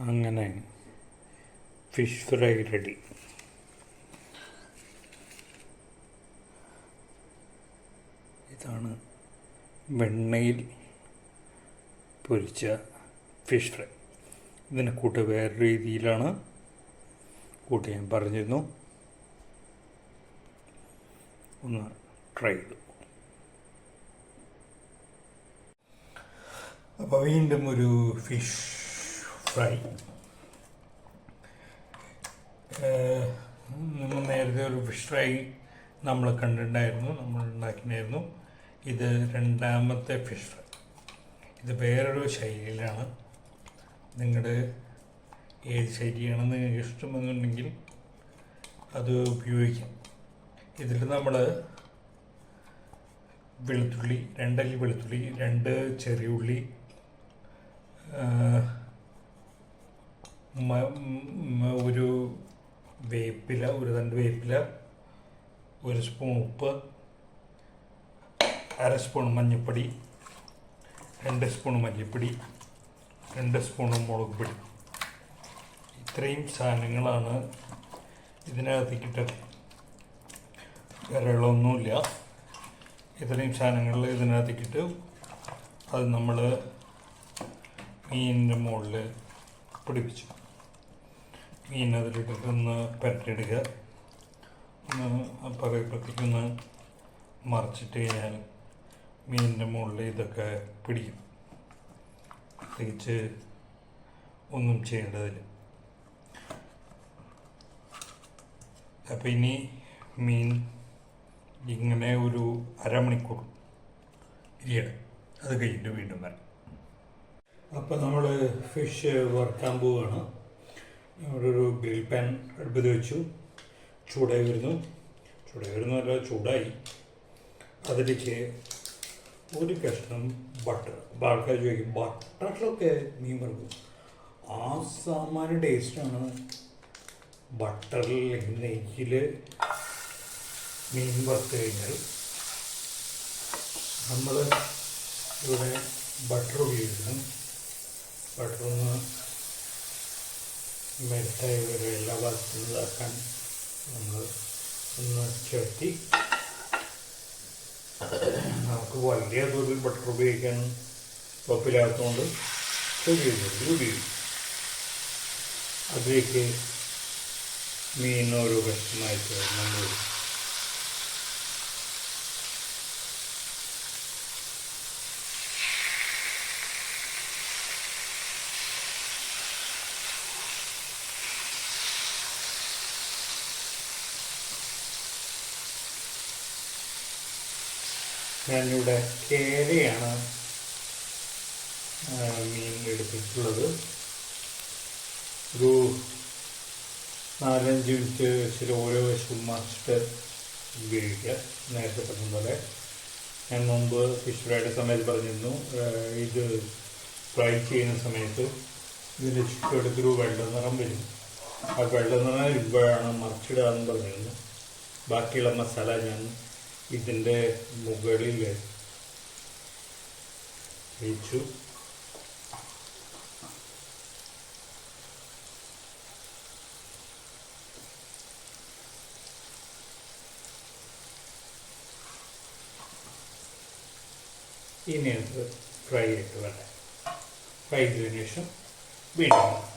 അങ്ങനെ fish fry ready. ഇതാണ് വെണ്ണയിൽ പൊരിച്ച ഫിഷ് ഫ്രൈ. ഇതിനെ കൂട്ട് വേറെ രീതിയിലാണ് കൂട്ടി ഞാൻ പറഞ്ഞിരുന്നു. ഒന്ന് ട്രൈ ചെയ്തു. അപ്പോൾ വീണ്ടും ഒരു ഫിഷ് ഫ്രൈ. നേരത്തെ ഒരു ഫിഷ് ഫ്രൈ നമ്മൾ കണ്ടിട്ടുണ്ടായിരുന്നു, നമ്മൾ ഉണ്ടാക്കിയിട്ടുണ്ടായിരുന്നു. ഇത് രണ്ടാമത്തെ ഫിഷ് ഫ്രൈ. ഇത് വേറൊരു ശൈലിയിലാണ്. നിങ്ങളുടെ ഏത് ശൈലിയാണെന്ന് നിങ്ങൾക്ക് ഇഷ്ടമെന്നുണ്ടെങ്കിൽ അത് ഉപയോഗിക്കാം. ഇതിൽ നമ്മൾ വെളുത്തുള്ളി, 2 അല്ലി വെളുത്തുള്ളി, 2 ചെറിയ ഉള്ളി, ഒരു വേപ്പില, ഒരു തണ്ട് വേപ്പില, 1 സ്പൂൺ ഉപ്പ്, 1/2 സ്പൂൺ മഞ്ഞൾപ്പൊടി, 2 സ്പൂൺ മല്ലിപ്പൊടി, 2 സ്പൂൺ മുളക് പൊടി. ഇത്രയും സാധനങ്ങളാണ് ഇതിനകത്തേക്കിട്ടത്. വേറെ വെള്ളമൊന്നുമില്ല. ഇത്രയും സാധനങ്ങൾ ഇതിനകത്തേക്കിട്ട് അത് നമ്മൾ മീനിൻ്റെ മുകളിൽ പിടിപ്പിച്ചു. മീൻ അതിലിട്ടിട്ട് ഒന്ന് പരട്ടിയെടുക്കുക. പറയുമ്പോഴത്തേക്കൊന്ന് മറിച്ചിട്ട് കഴിഞ്ഞാൽ മീനിൻ്റെ മുകളിൽ ഇതൊക്കെ പിടിക്കും. പ്രത്യേകിച്ച് ഒന്നും ചെയ്യേണ്ടതില്ല. അപ്പം ഇനി മീൻ ഇങ്ങനെ ഒരു അരമണിക്കൂർ ഇരിയണം. അത് കഴിഞ്ഞിട്ട് വീണ്ടും വരാം. അപ്പോൾ നമ്മൾ ഫിഷ് വറുക്കാൻ പോവുകയാണ്. ഇവിടെ ഒരു ഗ്രിൽ പാൻ അടുപ്പത്ത് വെച്ചു. ചൂടായി വരുന്നു അല്ല, ചൂടായി. അതിലേക്ക് ഒരു കഷ്ണം ബട്ടർ. ആൾക്കാർ ചോദിക്കും ബട്ടറിലൊക്കെ മീൻ വറുക്കും. ആ സാമാന്യ ടേസ്റ്റാണ് ബട്ടറിൽ, നെയ്യിൽ മീൻ വറുത്ത് കഴിഞ്ഞാൽ. നമ്മൾ ഇവിടെ ബട്ടർ ഉപയോഗിക്കുന്നു. ബട്ടർ ഒന്ന് മെൽറ്റായി വരെ എല്ലാ ഭാഗത്തും ഇതാക്കാൻ നമ്മൾ ഒന്ന് ചേർത്തി. നമുക്ക് വലിയ തോതിൽ ബട്ടർ ഉപയോഗിക്കാൻ കുഴപ്പമില്ലാത്തതുകൊണ്ട് ചെറിയ തോതിൽ ഉപയോഗിക്കും. അതിലേക്ക് മീൻ ഓരോ കഷ്ണമായിട്ട് നമ്മൾ ഞാനിവിടെ കേരയാണ് മീൻ എടുത്തിട്ടുള്ളത്. ഒരു 4-5 മിനിറ്റ് വെച്ചിട്ട് ഓരോ വശവും മറിച്ചിട്ട് ഉപയോഗിക്കുക. നേരത്തെ പറഞ്ഞ പോലെ ഞാൻ മുമ്പ് ഫിഷ് ഫ്രൈയുടെ സമയത്ത് പറഞ്ഞിരുന്നു, ഇത് ഫ്രൈ ചെയ്യുന്ന സമയത്ത് ഇതിൻ്റെ ചുറ്റുമെടുത്തൊരു വെള്ള നിറം വരും. ആ വെള്ള നിറം വരുമ്പോഴാണ് മറിച്ചിടാന്ന് പറഞ്ഞിരുന്നു. ബാക്കിയുള്ള മസാല ഞാൻ ഇതിൻ്റെ മുകളിൽ വെച്ചു. ഇനി അത് ഫ്രൈ ആയിട്ട് വേണ്ട. ഫ്രൈ ചെയ്തതിന് ശേഷം വീണ്ടും